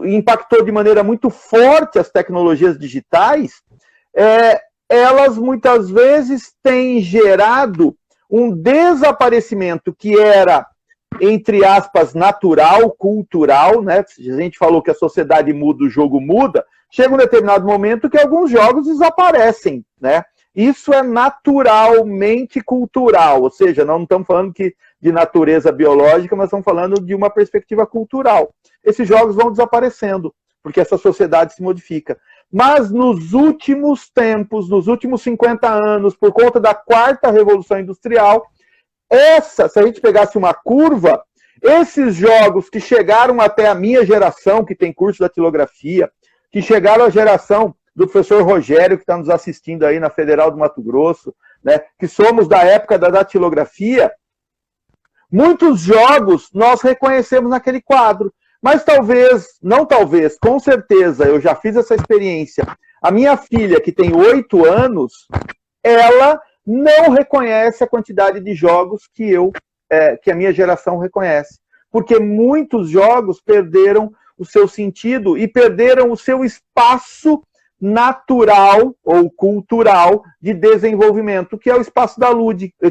impactou de maneira muito forte as tecnologias digitais, elas muitas vezes têm gerado um desaparecimento que era, entre aspas, natural, cultural, né? A gente falou que a sociedade muda, o jogo muda, chega um determinado momento que alguns jogos desaparecem, né? Isso é naturalmente cultural, ou seja, não estamos falando de natureza biológica, mas estamos falando de uma perspectiva cultural. Esses jogos vão desaparecendo, porque essa sociedade se modifica. Mas nos últimos tempos, nos últimos 50 anos, por conta da quarta revolução industrial, se a gente pegasse uma curva, esses jogos que chegaram até a minha geração, que tem curso de datilografia, que chegaram à geração do professor Rogério, que está nos assistindo aí na Federal do Mato Grosso, né, que somos da época da datilografia, muitos jogos nós reconhecemos naquele quadro. Mas com certeza, eu já fiz essa experiência. A minha filha, que tem 8 anos, ela não reconhece a quantidade de jogos que a minha geração reconhece. Porque muitos jogos perderam o seu sentido e perderam o seu espaço natural ou cultural de desenvolvimento, que é o espaço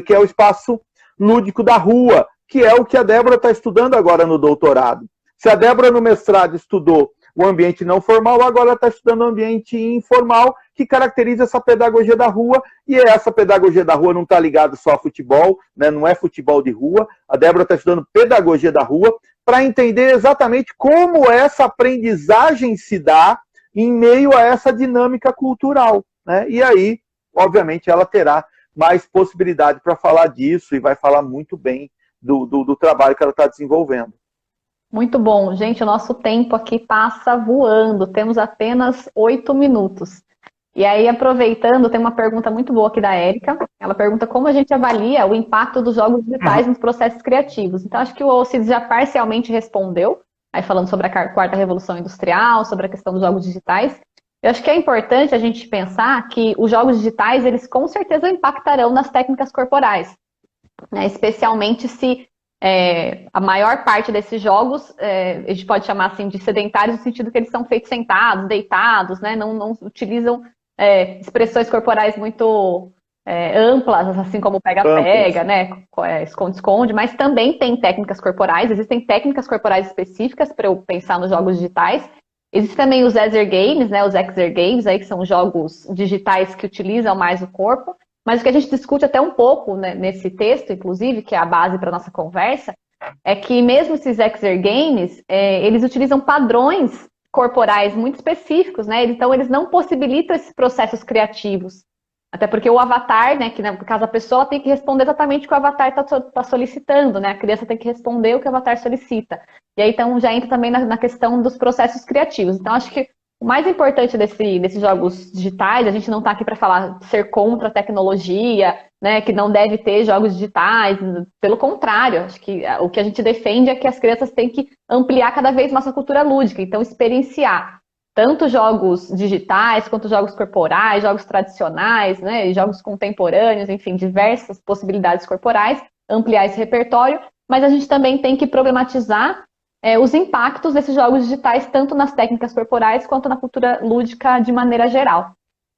que é o espaço lúdico da rua, que é o que a Débora está estudando agora no doutorado. Se a Débora no mestrado estudou o ambiente não formal, agora ela está estudando o ambiente informal, que caracteriza essa pedagogia da rua, e essa pedagogia da rua não está ligada só a futebol, né? Não é futebol de rua, a Débora está estudando pedagogia da rua, para entender exatamente como essa aprendizagem se dá em meio a essa dinâmica cultural. Né? E aí, obviamente, ela terá mais possibilidade para falar disso, e vai falar muito bem do trabalho que ela está desenvolvendo. Muito bom. Gente, o nosso tempo aqui passa voando. Temos apenas 8 minutos. E aí, aproveitando, tem uma pergunta muito boa aqui da Érica. Ela pergunta como a gente avalia o impacto dos jogos digitais nos processos criativos. Então, acho que o Alcides já parcialmente respondeu, aí falando sobre a quarta revolução industrial, sobre a questão dos jogos digitais. Eu acho que é importante a gente pensar que os jogos digitais, eles com certeza impactarão nas técnicas corporais, né? Especialmente se a maior parte desses jogos, a gente pode chamar assim de sedentários no sentido que eles são feitos sentados, deitados, né? Não utilizam expressões corporais muito amplas, assim como pega-pega, né? Esconde-esconde, mas também tem técnicas corporais, existem técnicas corporais específicas para eu pensar nos jogos digitais. Existem também os Exergames, né? Os Exergames, aí, que são jogos digitais que utilizam mais o corpo. Mas o que a gente discute até um pouco, né, nesse texto, inclusive, que é a base para a nossa conversa, é que mesmo esses Exergames, eles utilizam padrões corporais muito específicos, né? Então, eles não possibilitam esses processos criativos. Até porque o avatar, né, que no caso a pessoa tem que responder exatamente o que o avatar está solicitando, né? A criança tem que responder o que o avatar solicita. E aí então já entra também na questão dos processos criativos. Então acho que o mais importante desses jogos digitais, a gente não está aqui para falar ser contra a tecnologia, né, que não deve ter jogos digitais. Pelo contrário, acho que o que a gente defende é que as crianças têm que ampliar cada vez mais a cultura lúdica, então experienciar tanto jogos digitais quanto jogos corporais, jogos tradicionais, né, jogos contemporâneos, enfim, diversas possibilidades corporais, ampliar esse repertório, mas a gente também tem que problematizar os impactos desses jogos digitais, tanto nas técnicas corporais quanto na cultura lúdica de maneira geral.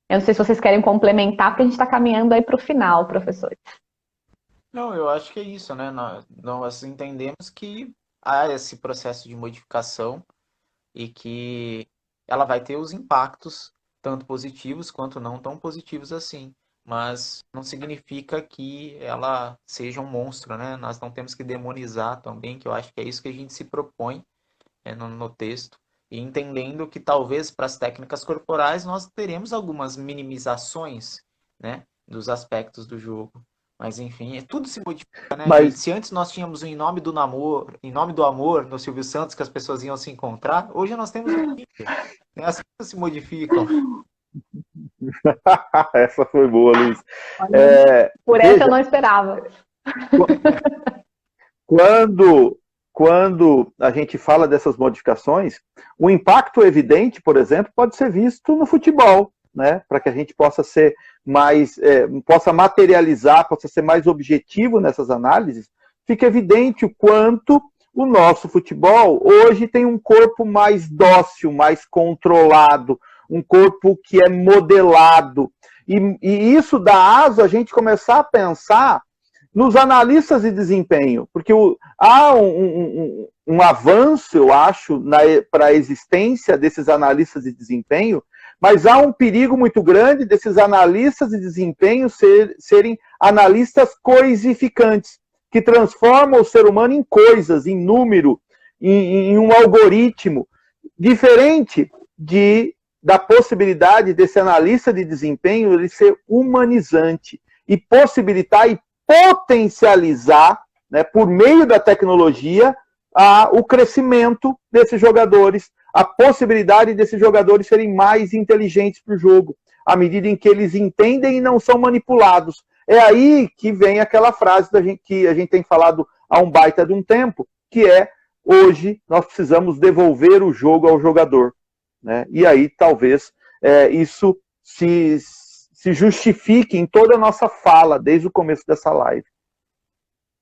Eu não sei se vocês querem complementar, porque a gente está caminhando aí para o final, professores. Não, eu acho que é isso, né? Nós entendemos que há esse processo de modificação e que ela vai ter os impactos, tanto positivos quanto não tão positivos assim. Mas não significa que ela seja um monstro, né? Nós não temos que demonizar também, que eu acho que é isso que a gente se propõe no texto. E entendendo que talvez para as técnicas corporais nós teremos algumas minimizações, né, dos aspectos do jogo. Mas enfim, tudo se modifica, né, gente? Mas, Se antes nós tínhamos o Em Nome do Namoro, Em Nome do Amor, no Silvio Santos, que as pessoas iam se encontrar, hoje nós temos o Tinder, né? As coisas se modificam. essa foi boa, Luiz. Por essa eu Veja, não esperava. quando, quando a gente fala dessas modificações, o impacto evidente, por exemplo, pode ser visto no futebol, né? Para que a gente possa ser mais, possa materializar, possa ser mais objetivo nessas análises, fica evidente o quanto o nosso futebol hoje tem um corpo mais dócil, mais controlado, um corpo que é modelado. E isso dá aso a gente começar a pensar nos analistas de desempenho, porque há um avanço, eu acho, para a existência desses analistas de desempenho, mas há um perigo muito grande desses analistas de desempenho serem analistas coisificantes, que transformam o ser humano em coisas, em número, em um algoritmo, diferente da possibilidade desse analista de desempenho ele ser humanizante e possibilitar e potencializar, né, por meio da tecnologia, o crescimento desses jogadores, a possibilidade desses jogadores serem mais inteligentes para o jogo, à medida em que eles entendem e não são manipulados. É aí que vem aquela frase que a gente tem falado há um baita de um tempo, que é, hoje nós precisamos devolver o jogo ao jogador. Né? E aí talvez isso se justifique em toda a nossa fala desde o começo dessa live.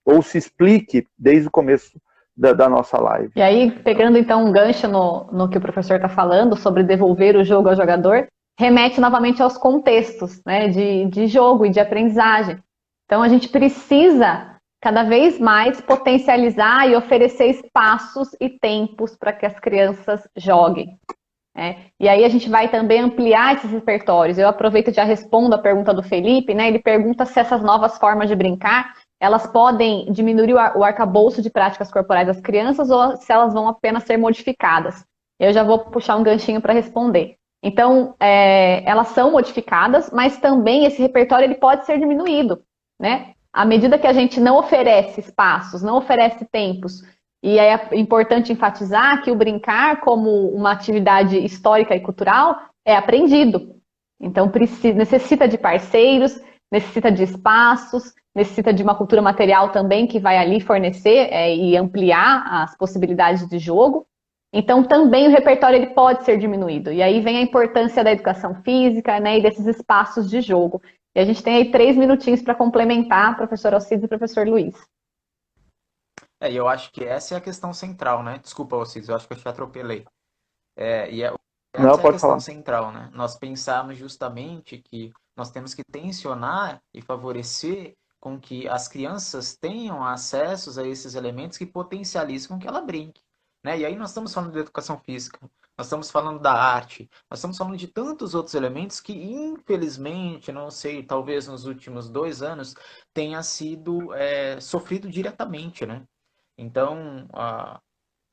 Ou se explique desde o começo da nossa live. E aí, pegando então um gancho no que o professor está falando sobre devolver o jogo ao jogador, remete novamente aos contextos, né, de jogo e de aprendizagem. Então a gente precisa cada vez mais potencializar e oferecer espaços e tempos para que as crianças joguem. E aí a gente vai também ampliar esses repertórios. Eu aproveito e já respondo a pergunta do Felipe, né? Ele pergunta se essas novas formas de brincar, elas podem diminuir o arcabouço de práticas corporais das crianças ou se elas vão apenas ser modificadas. Eu já vou puxar um ganchinho para responder. Então, elas são modificadas, mas também esse repertório ele pode ser diminuído, né? À medida que a gente não oferece espaços, não oferece tempos, e é importante enfatizar que o brincar como uma atividade histórica e cultural é aprendido. Então, necessita de parceiros, necessita de espaços, necessita de uma cultura material também que vai ali fornecer e ampliar as possibilidades de jogo. Então, também o repertório ele pode ser diminuído. E aí vem a importância da educação física, né, e desses espaços de jogo. E a gente tem aí 3 minutinhos para complementar, professor Alcides e professor Luiz. E eu acho que essa é a questão central, né? Desculpa, Alcides, eu acho que eu te atropelei. Essa Não, é a pode questão falar. central, né? Nós pensarmos justamente que nós temos que tensionar e favorecer com que as crianças tenham acessos a esses elementos que potencializam com que ela brinque, né? E aí nós estamos falando de educação física, nós estamos falando da arte, nós estamos falando de tantos outros elementos que, infelizmente, não sei, talvez nos últimos 2 anos tenha sido sofrido diretamente, né? Então,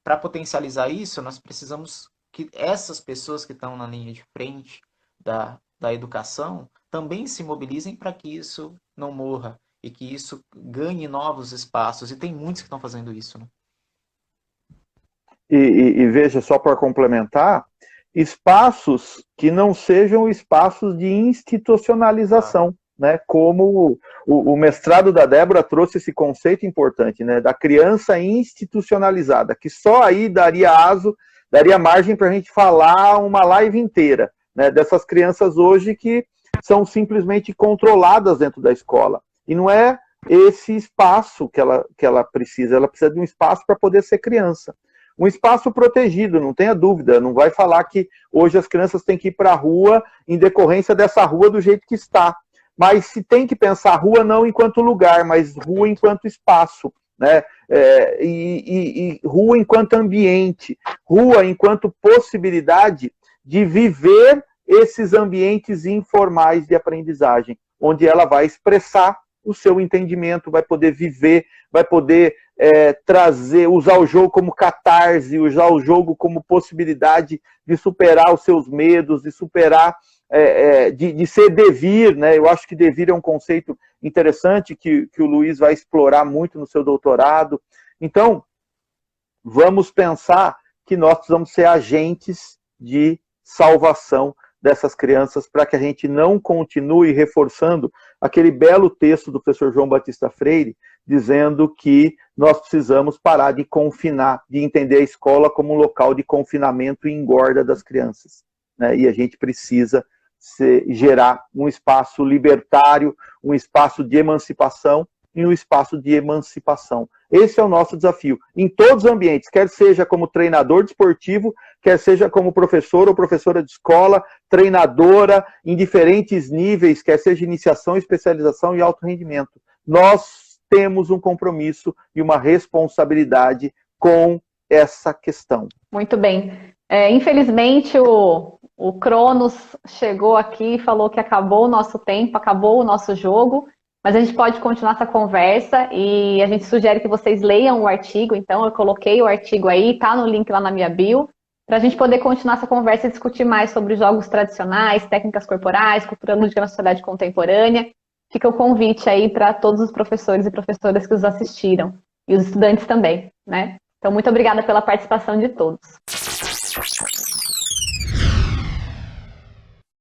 para potencializar isso, nós precisamos que essas pessoas que estão na linha de frente, da educação também se mobilizem para que isso não morra e que isso ganhe novos espaços. E tem muitos que estão fazendo isso, né? E veja, só para complementar, espaços que não sejam espaços de institucionalização, né? Como o mestrado da Débora trouxe esse conceito importante, né? Da criança institucionalizada, que só aí daria margem para a gente falar uma live inteira, né? Dessas crianças hoje que são simplesmente controladas dentro da escola. E não é esse espaço que ela precisa de um espaço para poder ser criança. Um espaço protegido, não tenha dúvida, não vai falar que hoje as crianças têm que ir para a rua em decorrência dessa rua do jeito que está. Mas se tem que pensar rua não enquanto lugar, mas rua enquanto espaço, né? E rua enquanto ambiente, rua enquanto possibilidade de viver esses ambientes informais de aprendizagem, onde ela vai expressar o seu entendimento, vai poder viver, vai poder usar o jogo como catarse, usar o jogo como possibilidade de superar os seus medos, de superar, de ser devir, né? Eu acho que devir é um conceito interessante que o Luiz vai explorar muito no seu doutorado. Então, vamos pensar que nós precisamos ser agentes de salvação dessas crianças para que a gente não continue reforçando aquele belo texto do professor João Batista Freire, dizendo que nós precisamos parar de confinar, de entender a escola como um local de confinamento e engorda das crianças, né? E a gente precisa gerar um espaço libertário, um espaço de emancipação e um espaço de emancipação. Esse é o nosso desafio, em todos os ambientes, quer seja como treinador desportivo, quer seja como professor ou professora de escola, treinadora, em diferentes níveis, quer seja iniciação, especialização e alto rendimento. Nós temos um compromisso e uma responsabilidade com essa questão. Muito bem. Infelizmente, o Cronos chegou aqui e falou que acabou o nosso tempo, acabou o nosso jogo, mas a gente pode continuar essa conversa e a gente sugere que vocês leiam o artigo. Então, eu coloquei o artigo aí, tá no link lá na minha bio, para a gente poder continuar essa conversa e discutir mais sobre jogos tradicionais, técnicas corporais, cultura lúdica na sociedade contemporânea. Fica o convite aí para todos os professores e professoras que os assistiram, e os estudantes também, né? Então, muito obrigada pela participação de todos.